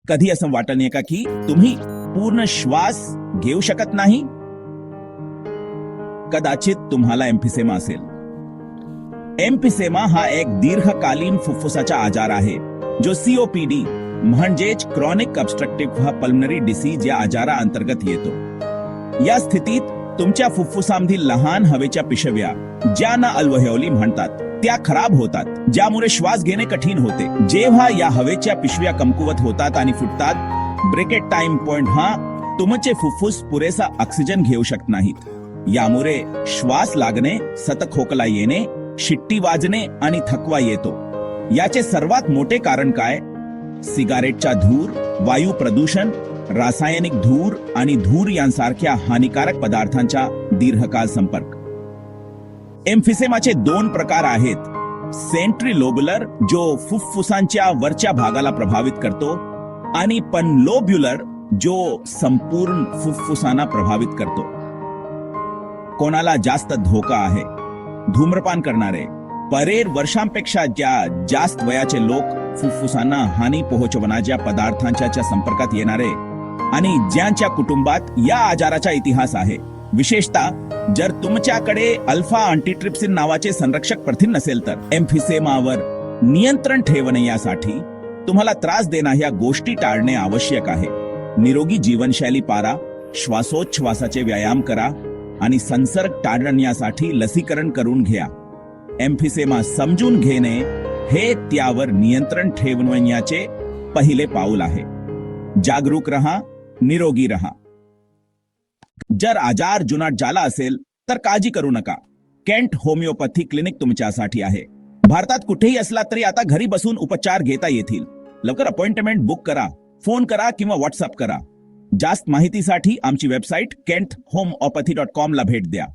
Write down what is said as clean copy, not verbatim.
कधी असं वाटत नाही का की तुम्ही पूर्ण श्वास घेऊ शकत नाही? कदाचित तुम्हाला एम्फिसेमा असेल. एम्फिसेमा हा एक दीर्घकालीन फुफ्फुसाचा आजार आहे जो सीओपीडी म्हणजेच क्रॉनिक ऑब्स्ट्रक्टिव्ह पल्मनरी डिसीज या आजाराअंतर्गत येतो. या स्थितीत तुमच्या फुफ्फुसांमधील लहान हवेच्या पिशव्या, ज्यांना अल्व्होएली म्हणतात, त्या खराब होतात, ज्यामुळे श्वास घेणे कठीण होते. जेव्हा या हवेच्या पिशव्या कमकुवत होतात आणि फुटतात, ब्रेकेट टाइम पॉइंट हा तुमचे फुफ्फुस पुरेसा ऑक्सिजन घेऊ शकत नाहीत. यामुळे श्वास लागणे, सतत खोकला येणे, शिट्टी वाजणे आणि थकवा येतो. याचे सर्वात मोठे कारण काय? सिगारेटचा धूर, वायू प्रदूषण, रासायनिक धूर आणि धूर यांसारख्या हानिकारक पदार्थांचा दीर्घकाळ संपर्क. एम्फिसेमाचे 2 प्रकार आहेत. सेंट्रीलोब्युलर, जो फुफ्फुसांच्या वरच्या भागाला प्रभावित करतो, आणि पनलोब्युलर, जो संपूर्ण फुफ्फुसांना प्रभावित करतो. कोणाला जास्त धोका आहे? धूम्रपान करणारे. बरेच वर्षांपेक्षा जास्त वयाचे लोक, फुफ्फुसांना हानी पोहोचवणाऱ्या पदार्थांच्या संपर्कात येणारे, आणि ज्यांच्या कुटुंबात या आजाराचा इतिहास आहे. विशेषतः जर तुमच्याकडे अल्फा अँटीट्रिप्सिन नावाचे संरक्षक प्रथिन नसेल तर. एम्फिसेमावर नियंत्रण ठेवण्यासाठी तुम्हाला त्रास देणाऱ्या गोष्टी टाळणे आवश्यक आहे. निरोगी जीवनशैली पाळा, श्वासोच्छवासाचे व्यायाम करा आणि संसर्ग टाळण्यासाठी लसीकरण करून घ्या. एम्फिसेमा समजून घेणे हे त्यावर नियंत्रण ठेवण्याचे पहिले पाऊल आहे. जागरूक रहा, निरोगी रहा. जर आजार जुनाट झाला असेल तर काळजी करू नका. केंट होमिओपॅथी क्लिनिक तुमच्यासाठी आहे. भारतात कुठेही असला तरी आता घरी बसून उपचार घेता येतील. लवकर अपॉइंटमेंट बुक करा, फोन करा किंवा व्हॉट्सअप करा. जास्त माहितीसाठी आमची वेबसाईट kenthomopathy.com ला भेट द्या.